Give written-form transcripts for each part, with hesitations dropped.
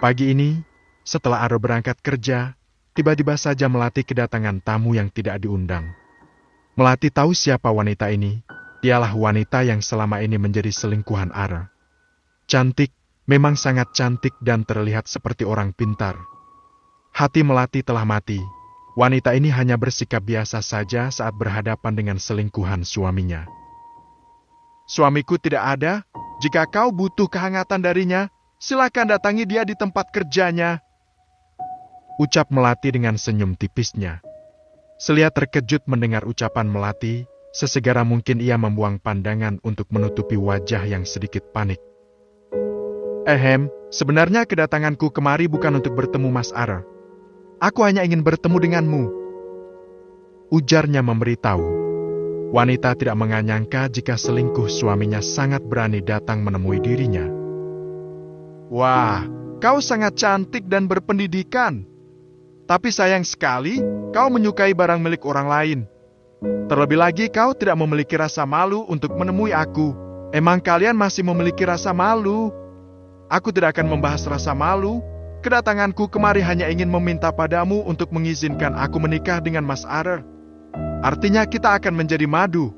Pagi ini, setelah Aro berangkat kerja, tiba-tiba saja Melati kedatangan tamu yang tidak diundang. Melati tahu siapa wanita ini. Dialah wanita yang selama ini menjadi selingkuhan Aro. Cantik, memang sangat cantik dan terlihat seperti orang pintar. Hati Melati telah mati. Wanita ini hanya bersikap biasa saja saat berhadapan dengan selingkuhan suaminya. Suamiku tidak ada. Jika kau butuh kehangatan darinya, silakan datangi dia di tempat kerjanya. Ucap Melati dengan senyum tipisnya. Selia terkejut mendengar ucapan Melati. Sesegera mungkin ia membuang pandangan untuk menutupi wajah yang sedikit panik. Sebenarnya kedatanganku kemari bukan untuk bertemu Mas Aro. Aku hanya ingin bertemu denganmu. Ujarnya memberitahu. Wanita tidak menyangka jika selingkuh suaminya sangat berani datang menemui dirinya. Wah, kau sangat cantik dan berpendidikan. Tapi sayang sekali, kau menyukai barang milik orang lain. Terlebih lagi kau tidak memiliki rasa malu untuk menemui aku. Emang kalian masih memiliki rasa malu? Aku tidak akan membahas rasa malu. Kedatanganku kemari hanya ingin meminta padamu untuk mengizinkan aku menikah dengan Mas Aro. Artinya kita akan menjadi madu.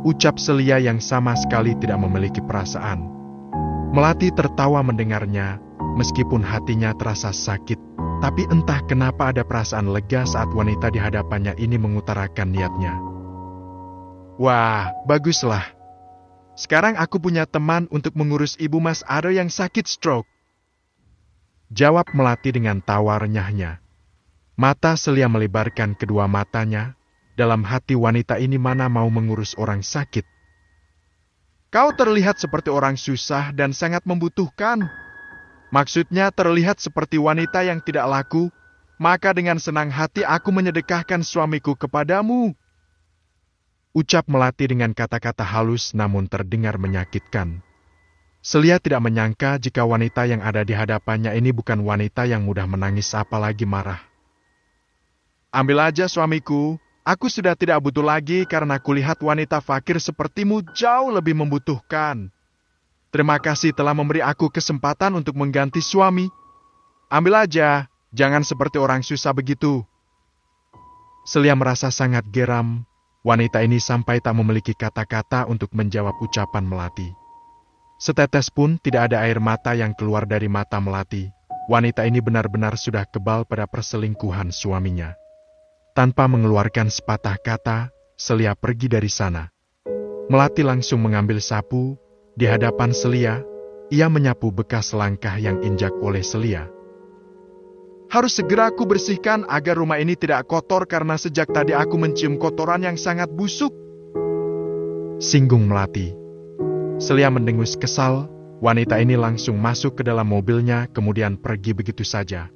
Ucap Selia yang sama sekali tidak memiliki perasaan. Melati tertawa mendengarnya, meskipun hatinya terasa sakit. Tapi entah kenapa ada perasaan lega saat wanita di hadapannya ini mengutarakan niatnya. Wah, baguslah. Sekarang aku punya teman untuk mengurus ibu Mas Aro yang sakit stroke. Jawab Melati dengan tawa renyahnya. Mata Selia melebarkan kedua matanya. Dalam hati wanita ini mana mau mengurus orang sakit. Kau terlihat seperti orang susah dan sangat membutuhkan. Maksudnya terlihat seperti wanita yang tidak laku, maka dengan senang hati aku menyedekahkan suamiku kepadamu. Ucap Melati dengan kata-kata halus namun terdengar menyakitkan. Selia tidak menyangka jika wanita yang ada di hadapannya ini bukan wanita yang mudah menangis apalagi marah. Ambil aja suamiku, aku sudah tidak butuh lagi karena kulihat wanita fakir sepertimu jauh lebih membutuhkan. Terima kasih telah memberi aku kesempatan untuk mengganti suami. Ambil aja, jangan seperti orang susah begitu. Selia merasa sangat geram. Wanita ini sampai tak memiliki kata-kata untuk menjawab ucapan Melati. Setetes pun tidak ada air mata yang keluar dari mata Melati. Wanita ini benar-benar sudah kebal pada perselingkuhan suaminya. Tanpa mengeluarkan sepatah kata, Selia pergi dari sana. Melati langsung mengambil sapu. Di hadapan Selia, ia menyapu bekas langkah yang injak oleh Selia. Harus segera aku bersihkan agar rumah ini tidak kotor karena sejak tadi aku mencium kotoran yang sangat busuk. Singgung Melati. Selia mendengus kesal, wanita ini langsung masuk ke dalam mobilnya kemudian pergi begitu saja.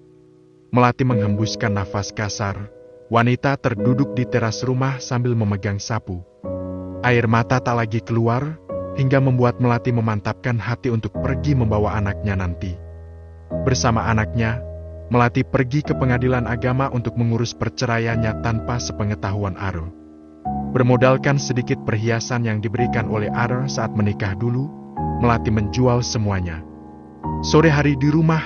Melati menghembuskan nafas kasar, wanita terduduk di teras rumah sambil memegang sapu. Air mata tak lagi keluar, hingga membuat Melati memantapkan hati untuk pergi membawa anaknya nanti. Bersama anaknya, Melati pergi ke pengadilan agama untuk mengurus perceraiannya tanpa sepengetahuan Aro. Bermodalkan sedikit perhiasan yang diberikan oleh Aro saat menikah dulu, Melati menjual semuanya. Sore hari di rumah,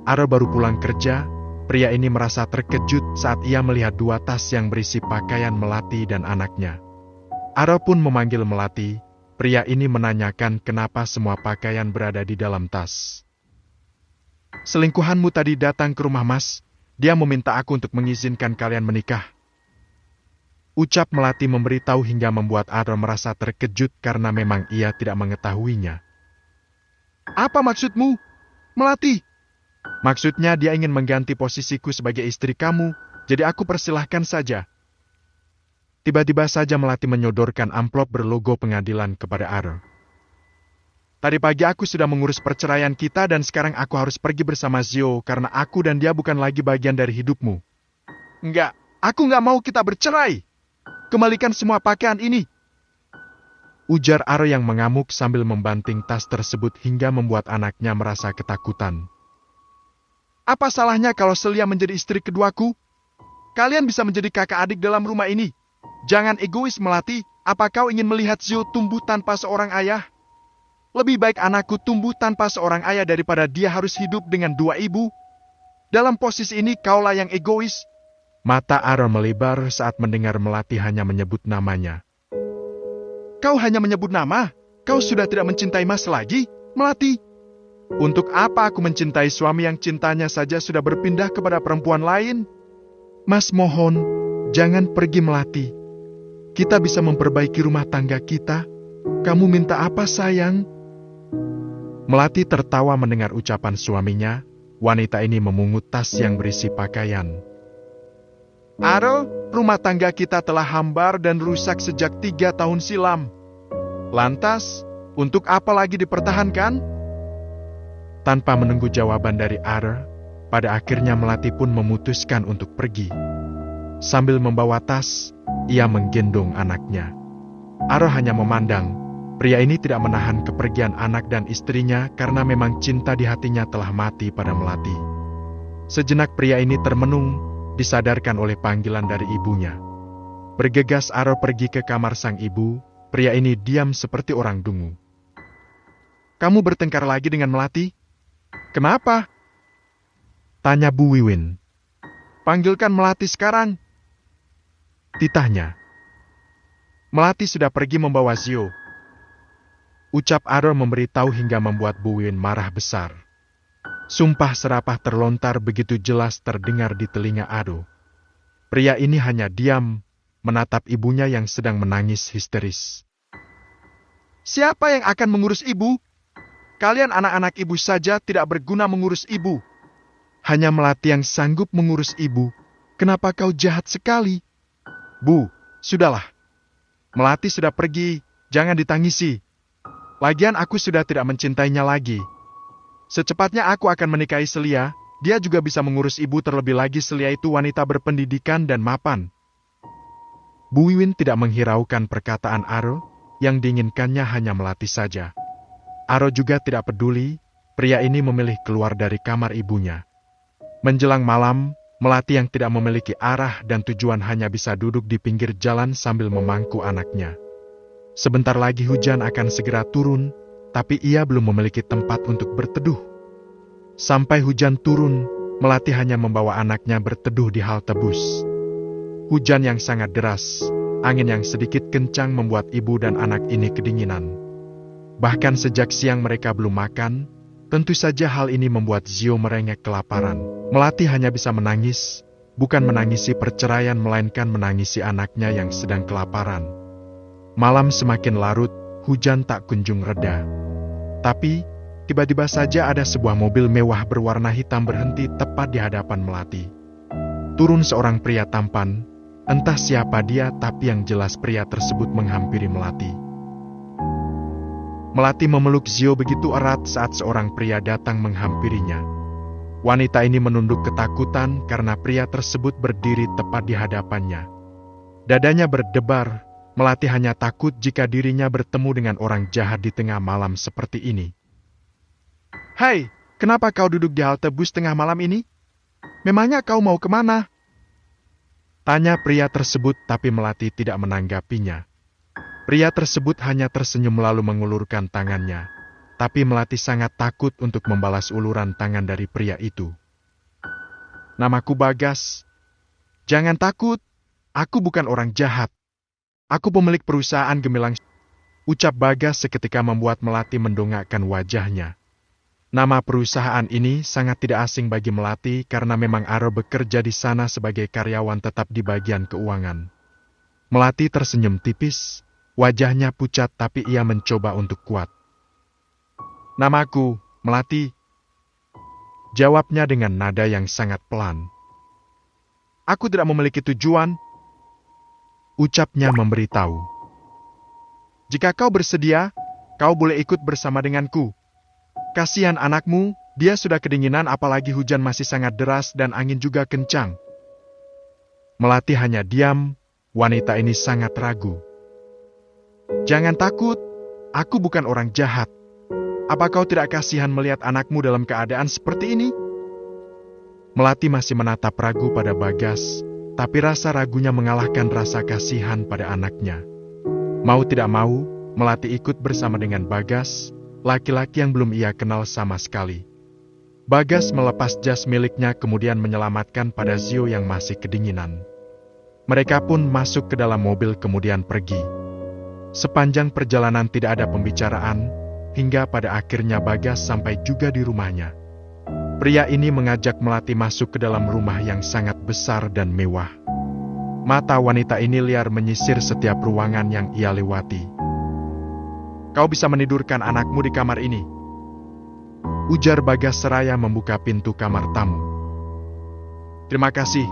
Aro baru pulang kerja. Pria ini merasa terkejut saat ia melihat 2 tas yang berisi pakaian Melati dan anaknya. Aro pun memanggil Melati. Pria ini menanyakan kenapa semua pakaian berada di dalam tas. Selingkuhanmu tadi datang ke rumah Mas. Dia meminta aku untuk mengizinkan kalian menikah. Ucap Melati memberitahu hingga membuat Aro merasa terkejut karena memang ia tidak mengetahuinya. Apa maksudmu, Melati? Maksudnya dia ingin mengganti posisiku sebagai istri kamu, jadi aku persilahkan saja. Tiba-tiba saja Melati menyodorkan amplop berlogo pengadilan kepada Aro. Tadi pagi aku sudah mengurus perceraian kita dan sekarang aku harus pergi bersama Zio karena aku dan dia bukan lagi bagian dari hidupmu. Enggak, aku enggak mau kita bercerai. Kembalikan semua pakaian ini. Ujar Aro yang mengamuk sambil membanting tas tersebut hingga membuat anaknya merasa ketakutan. Apa salahnya kalau Selia menjadi istri keduaku? Kalian bisa menjadi kakak adik dalam rumah ini. Jangan egois Melati, apa kau ingin melihat Zio tumbuh tanpa seorang ayah? Lebih baik anakku tumbuh tanpa seorang ayah daripada dia harus hidup dengan dua ibu. Dalam posisi ini kaulah yang egois. Mata Aaron melebar saat mendengar Melati hanya menyebut namanya. Kau hanya menyebut nama? Kau sudah tidak mencintai Mas lagi, Melati? Untuk apa aku mencintai suami yang cintanya saja sudah berpindah kepada perempuan lain? Mas mohon, jangan pergi Melati. Kita bisa memperbaiki rumah tangga kita. Kamu minta apa sayang? Melati tertawa mendengar ucapan suaminya. Wanita ini memungut tas yang berisi pakaian. Aro, rumah tangga kita telah hambar dan rusak sejak 3 tahun silam. Lantas, untuk apa lagi dipertahankan? Tanpa menunggu jawaban dari Aro, pada akhirnya Melati pun memutuskan untuk pergi. Sambil membawa tas, ia menggendong anaknya. Aro hanya memandang. Pria ini tidak menahan kepergian anak dan istrinya karena memang cinta di hatinya telah mati pada Melati. Sejenak pria ini termenung, disadarkan oleh panggilan dari ibunya. Bergegas Aro pergi ke kamar sang ibu, pria ini diam seperti orang dungu. Kamu bertengkar lagi dengan Melati? Kenapa? Tanya Bu Wiwin. Panggilkan Melati sekarang. Titahnya. Melati sudah pergi membawa Zio. Ucap Aro memberitahu hingga membuat Bu Wiwin marah besar. Sumpah serapah terlontar begitu jelas terdengar di telinga Aro. Pria ini hanya diam, menatap ibunya yang sedang menangis histeris. Siapa yang akan mengurus ibu? Kalian anak-anak ibu saja tidak berguna mengurus ibu. Hanya Melati yang sanggup mengurus ibu. Kenapa kau jahat sekali? Bu, sudahlah. Melati sudah pergi, jangan ditangisi. Lagian aku sudah tidak mencintainya lagi. Secepatnya aku akan menikahi Selia, dia juga bisa mengurus ibu, terlebih lagi Selia itu wanita berpendidikan dan mapan. Bu Wiwin tidak menghiraukan perkataan Aro, yang diinginkannya hanya Melati saja. Aro juga tidak peduli, pria ini memilih keluar dari kamar ibunya. Menjelang malam, Melati yang tidak memiliki arah dan tujuan hanya bisa duduk di pinggir jalan sambil memangku anaknya. Sebentar lagi hujan akan segera turun, tapi ia belum memiliki tempat untuk berteduh. Sampai hujan turun, Melati hanya membawa anaknya berteduh di halte bus. Hujan yang sangat deras, angin yang sedikit kencang membuat ibu dan anak ini kedinginan. Bahkan sejak siang mereka belum makan, tentu saja hal ini membuat Zio merengek kelaparan. Melati hanya bisa menangis, bukan menangisi perceraian melainkan menangisi anaknya yang sedang kelaparan. Malam semakin larut, hujan tak kunjung reda. Tapi, tiba-tiba saja ada sebuah mobil mewah berwarna hitam berhenti tepat di hadapan Melati. Turun seorang pria tampan, entah siapa dia tapi yang jelas pria tersebut menghampiri Melati. Melati memeluk Zio begitu erat saat seorang pria datang menghampirinya. Wanita ini menunduk ketakutan karena pria tersebut berdiri tepat di hadapannya. Dadanya berdebar. Melati hanya takut jika dirinya bertemu dengan orang jahat di tengah malam seperti ini. Hai, kenapa kau duduk di halte bus tengah malam ini? Memangnya kau mau kemana? Tanya pria tersebut, tapi Melati tidak menanggapinya. Pria tersebut hanya tersenyum lalu mengulurkan tangannya. Tapi Melati sangat takut untuk membalas uluran tangan dari pria itu. Namaku Bagas. Jangan takut, aku bukan orang jahat. Aku pemilik perusahaan gemilang. Ucap Bagas seketika membuat Melati mendongakkan wajahnya. Nama perusahaan ini sangat tidak asing bagi Melati karena memang Aro bekerja di sana sebagai karyawan tetap di bagian keuangan. Melati tersenyum tipis, wajahnya pucat tapi ia mencoba untuk kuat. Namaku, Melati. Jawabnya dengan nada yang sangat pelan. Aku tidak memiliki tujuan. Ucapnya memberitahu. Jika kau bersedia, kau boleh ikut bersama denganku. Kasihan anakmu, dia sudah kedinginan apalagi hujan masih sangat deras dan angin juga kencang. Melati hanya diam, wanita ini sangat ragu. Jangan takut, aku bukan orang jahat. Apa kau tidak kasihan melihat anakmu dalam keadaan seperti ini? Melati masih menatap ragu pada Bagas, tapi rasa ragunya mengalahkan rasa kasihan pada anaknya. Mau tidak mau, Melati ikut bersama dengan Bagas. laki-laki yang belum ia kenal sama sekali. Bagas melepas jas miliknya kemudian menyelamatkan pada Zio yang masih kedinginan. Mereka pun masuk ke dalam mobil kemudian pergi. Sepanjang perjalanan tidak ada pembicaraan, hingga pada akhirnya Bagas sampai juga di rumahnya. Pria ini mengajak Melati masuk ke dalam rumah yang sangat besar dan mewah. Mata wanita ini liar menyisir setiap ruangan yang ia lewati. "Kau bisa menidurkan anakmu di kamar ini?" ujar Bagas seraya membuka pintu kamar tamu. "Terima kasih,"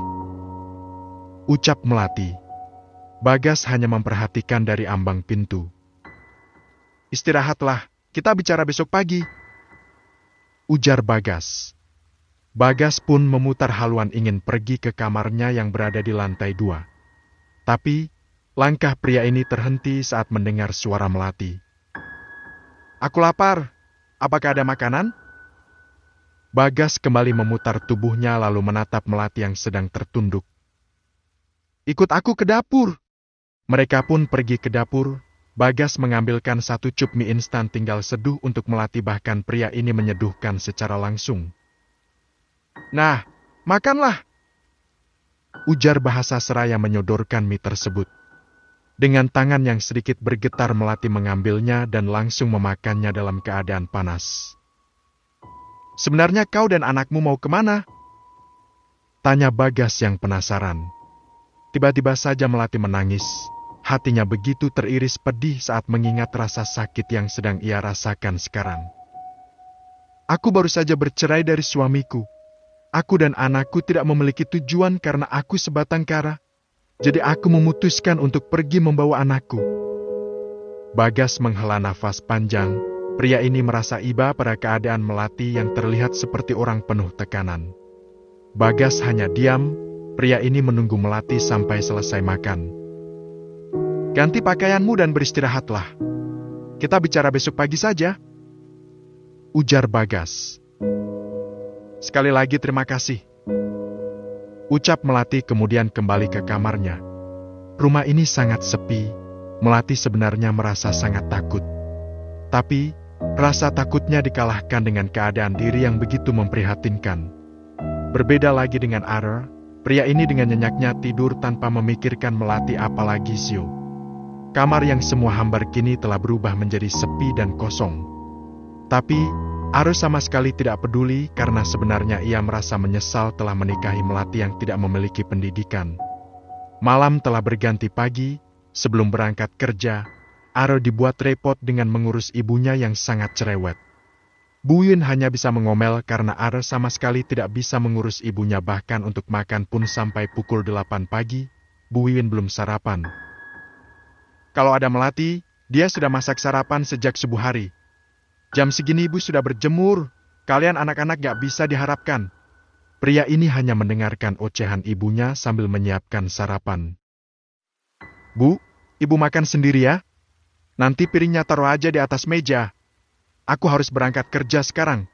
ucap Melati. Bagas hanya memperhatikan dari ambang pintu. "Istirahatlah, kita bicara besok pagi," ujar Bagas. Bagas pun memutar haluan ingin pergi ke kamarnya yang berada di lantai 2. Tapi, langkah pria ini terhenti saat mendengar suara Melati. "Aku lapar, apakah ada makanan?" Bagas kembali memutar tubuhnya lalu menatap Melati yang sedang tertunduk. "Ikut aku ke dapur." Mereka pun pergi ke dapur. Bagas mengambilkan 1 cup mie instan tinggal seduh untuk Melati, bahkan pria ini menyeduhkan secara langsung. "Nah, makanlah," ujar bahasa seraya menyodorkan mie tersebut. Dengan tangan yang sedikit bergetar Melati mengambilnya dan langsung memakannya dalam keadaan panas. "Sebenarnya kau dan anakmu mau kemana?" tanya Bagas yang penasaran. Tiba-tiba saja Melati menangis. Hatinya begitu teriris pedih saat mengingat rasa sakit yang sedang ia rasakan sekarang. "Aku baru saja bercerai dari suamiku. Aku dan anakku tidak memiliki tujuan karena aku sebatang kara. Jadi aku memutuskan untuk pergi membawa anakku." Bagas menghela nafas panjang. Pria ini merasa iba pada keadaan Melati yang terlihat seperti orang penuh tekanan. Bagas hanya diam. Pria ini menunggu Melati sampai selesai makan. "Ganti pakaianmu dan beristirahatlah. Kita bicara besok pagi saja," ujar Bagas. "Sekali lagi terima kasih," ucap Melati kemudian kembali ke kamarnya. Rumah ini sangat sepi. Melati sebenarnya merasa sangat takut. Tapi, rasa takutnya dikalahkan dengan keadaan diri yang begitu memprihatinkan. Berbeda lagi dengan Ara, pria ini dengan nyenyaknya tidur tanpa memikirkan Melati apalagi Zio. Kamar yang semua hambar kini telah berubah menjadi sepi dan kosong. Tapi, Ara sama sekali tidak peduli karena sebenarnya ia merasa menyesal telah menikahi Melati yang tidak memiliki pendidikan. Malam telah berganti pagi. Sebelum berangkat kerja, Ara dibuat repot dengan mengurus ibunya yang sangat cerewet. Bu Yun hanya bisa mengomel karena Ara sama sekali tidak bisa mengurus ibunya, bahkan untuk makan pun sampai pukul 8 pagi, Bu Yun belum sarapan. Kalau ada Melati, dia sudah masak sarapan sejak subuh hari. "Jam segini ibu sudah berjemur, kalian anak-anak gak bisa diharapkan." Pria ini hanya mendengarkan ocehan ibunya sambil menyiapkan sarapan. "Bu, ibu makan sendiri ya. Nanti piringnya taruh aja di atas meja. Aku harus berangkat kerja sekarang,"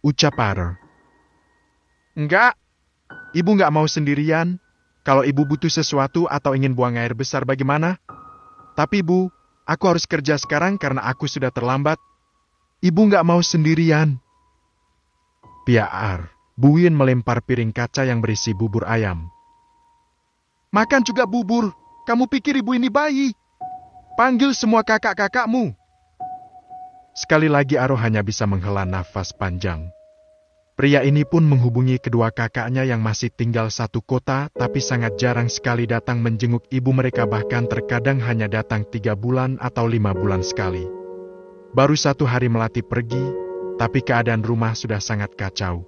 ucap Ara. "Enggak, ibu gak mau sendirian. Kalau ibu butuh sesuatu atau ingin buang air besar bagaimana? Tapi Bu, aku harus kerja sekarang karena aku sudah terlambat." "Ibu gak mau sendirian," piar. Bu Yun melempar piring kaca yang berisi bubur ayam. "Makan juga bubur. Kamu pikir ibu ini bayi? Panggil semua kakak-kakakmu." Sekali lagi Aro hanya bisa menghela nafas panjang. Pria ini pun menghubungi kedua kakaknya yang masih tinggal satu kota, tapi sangat jarang sekali datang menjenguk ibu mereka, bahkan terkadang hanya datang 3 bulan atau 5 bulan sekali. Baru 1 hari Melati pergi, tapi keadaan rumah sudah sangat kacau.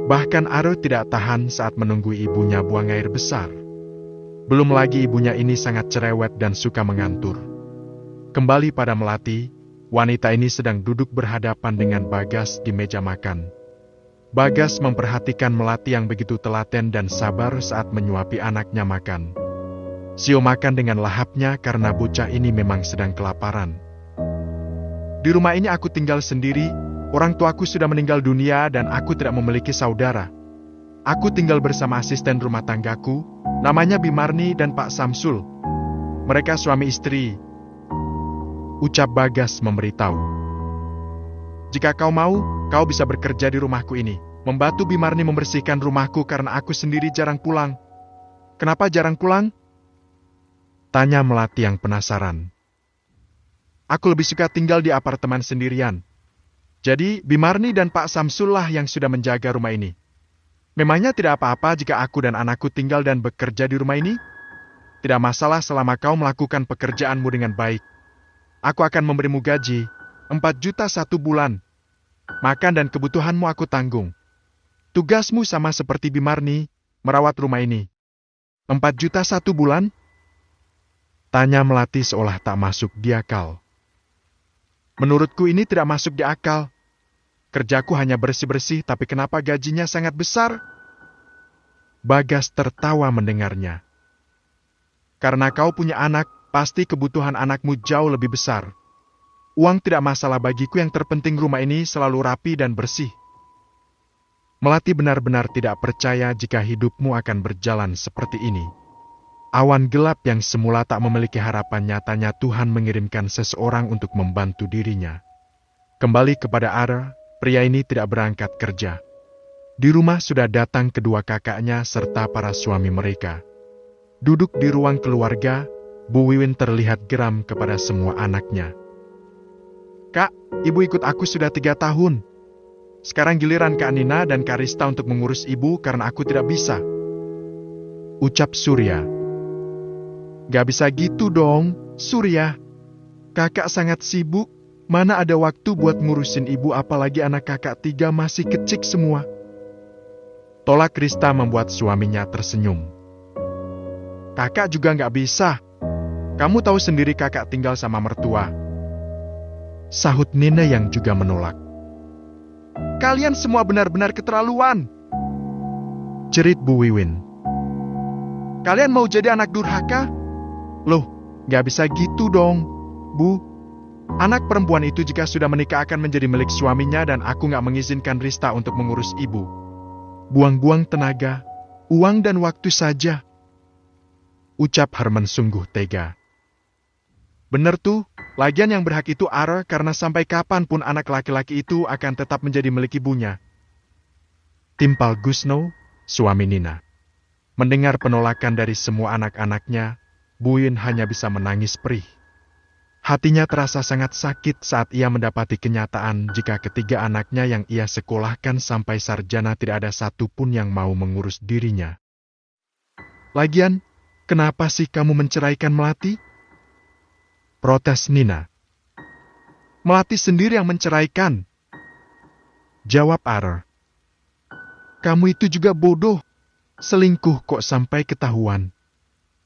Bahkan Aro tidak tahan saat menunggu ibunya buang air besar. Belum lagi ibunya ini sangat cerewet dan suka mengantur. Kembali pada Melati, wanita ini sedang duduk berhadapan dengan Bagas di meja makan. Bagas memperhatikan Melati yang begitu telaten dan sabar saat menyuapi anaknya makan. Zio makan dengan lahapnya karena bocah ini memang sedang kelaparan. "Di rumah ini aku tinggal sendiri, orang tuaku sudah meninggal dunia dan aku tidak memiliki saudara. Aku tinggal bersama asisten rumah tanggaku, namanya Bimarni dan Pak Samsul. Mereka suami istri," ucap Bagas memberitahu. Jika kau mau, kau bisa bekerja di rumahku ini. Membantu Bimarni membersihkan rumahku karena aku sendiri jarang pulang. Kenapa jarang pulang? Tanya Melati yang penasaran. Aku lebih suka tinggal di apartemen sendirian. Jadi, Bimarni dan Pak Samsul lah yang sudah menjaga rumah ini. Memangnya tidak apa-apa jika aku dan anakku tinggal dan bekerja di rumah ini? Tidak masalah selama kau melakukan pekerjaanmu dengan baik. Aku akan memberimu gaji, 4 juta 1 bulan. Makan dan kebutuhanmu aku tanggung. Tugasmu sama seperti Bimarni, merawat rumah ini. 4 juta 1 bulan? Tanya Melati seolah tak masuk di akal. Menurutku ini tidak masuk di akal. Kerjaku hanya bersih-bersih, tapi kenapa gajinya sangat besar? Bagas tertawa mendengarnya. Karena kau punya anak, pasti kebutuhan anakmu jauh lebih besar. Uang tidak masalah bagiku, yang terpenting rumah ini selalu rapi dan bersih. Melati benar-benar tidak percaya jika hidupmu akan berjalan seperti ini. Awan gelap yang semula tak memiliki harapan, nyatanya Tuhan mengirimkan seseorang untuk membantu dirinya. Kembali kepada Ara, pria ini tidak berangkat kerja. Di rumah sudah datang kedua kakaknya serta para suami mereka. Duduk di ruang keluarga, Bu Wiwin terlihat geram kepada semua anaknya. Kak, ibu ikut aku sudah 3 tahun. Sekarang giliran Kak Nina dan Kak Rista untuk mengurus ibu karena aku tidak bisa. Ucap Surya. Gak bisa gitu dong, Surya. Kakak sangat sibuk. Mana ada waktu buat ngurusin ibu, apalagi anak kakak 3 masih kecil semua. Tolak Rista membuat suaminya tersenyum. Kakak juga gak bisa. Kamu tahu sendiri kakak tinggal sama mertua. Sahut Nina yang juga menolak. Kalian semua benar-benar keterlaluan. Cerit Bu Wiwin. Kalian mau jadi anak durhaka? Loh, gak bisa gitu dong, Bu. Anak perempuan itu jika sudah menikah akan menjadi milik suaminya dan aku gak mengizinkan Rista untuk mengurus ibu. Buang-buang tenaga, uang dan waktu saja. Ucap Herman sungguh tega. Bener tuh, lagian yang berhak itu Ara karena sampai kapanpun anak laki-laki itu akan tetap menjadi milik ibunya. Timpal Gusno, suami Nina. Mendengar penolakan dari semua anak-anaknya, Bu Wiwin hanya bisa menangis perih. Hatinya terasa sangat sakit saat ia mendapati kenyataan jika ketiga anaknya yang ia sekolahkan sampai sarjana tidak ada satupun yang mau mengurus dirinya. Lagian, kenapa sih kamu menceraikan Melati? Protes Nina. Melati sendiri yang menceraikan. Jawab Ara. Kamu itu juga bodoh. Selingkuh kok sampai ketahuan.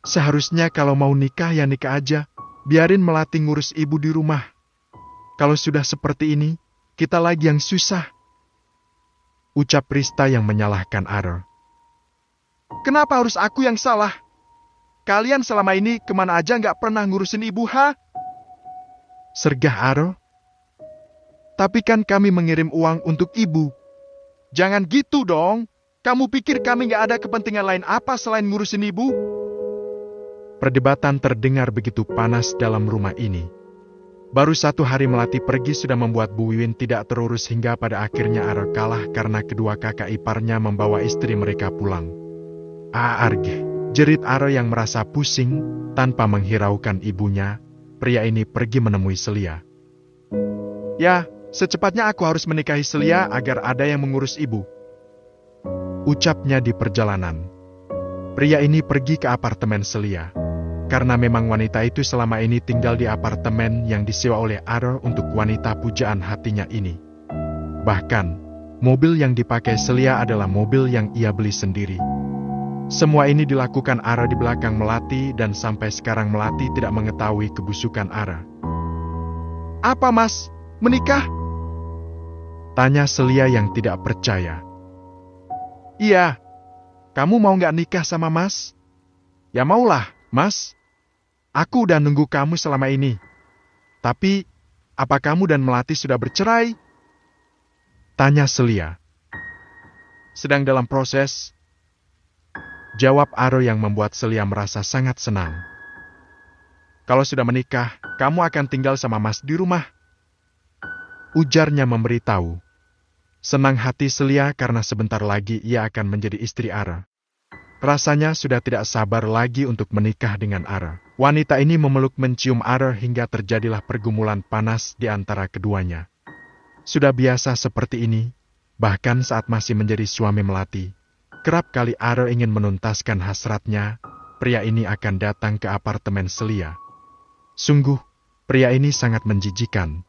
Seharusnya kalau mau nikah ya nikah aja. Biarin Melati ngurus ibu di rumah. Kalau sudah seperti ini, kita lagi yang susah. Ucap Rista yang menyalahkan Ara. Kenapa harus aku yang salah? Kalian selama ini kemana aja gak pernah ngurusin ibu, ha? Sergah Ara. Tapi kan kami mengirim uang untuk ibu. Jangan gitu dong. Kamu pikir kami gak ada kepentingan lain apa selain ngurusin ibu? Perdebatan terdengar begitu panas dalam rumah ini. Baru 1 hari Melati pergi sudah membuat Bu Wiwin tidak terurus hingga pada akhirnya Ara kalah karena kedua kakak iparnya membawa istri mereka pulang. Arge, jerit Ara yang merasa pusing, tanpa menghiraukan ibunya, pria ini pergi menemui Selia. Ya, secepatnya aku harus menikahi Selia agar ada yang mengurus ibu. Ucapnya di perjalanan. Pria ini pergi ke apartemen Selia. Karena memang wanita itu selama ini tinggal di apartemen yang disewa oleh Ara untuk wanita pujaan hatinya ini. Bahkan, mobil yang dipakai Selia adalah mobil yang ia beli sendiri. Semua ini dilakukan Ara di belakang Melati dan sampai sekarang Melati tidak mengetahui kebusukan Ara. Apa mas? Menikah? Tanya Selia yang tidak percaya. Iya. Kamu mau gak nikah sama mas? Ya maulah, mas. Aku udah nunggu kamu selama ini. Tapi, apa kamu dan Melati sudah bercerai? Tanya Selia. Sedang dalam proses. Jawab Ara yang membuat Selia merasa sangat senang. Kalau sudah menikah, kamu akan tinggal sama mas di rumah. ujarnya memberitahu. Senang hati Celia karena sebentar lagi ia akan menjadi istri Ara. Rasanya sudah tidak sabar lagi untuk menikah dengan Ara. Wanita ini memeluk mencium Ara hingga terjadilah pergumulan panas di antara keduanya. Sudah biasa seperti ini, bahkan saat masih menjadi suami melati. Kerap kali Ara ingin menuntaskan hasratnya, pria ini akan datang ke apartemen Celia. Sungguh, pria ini sangat menjijikan.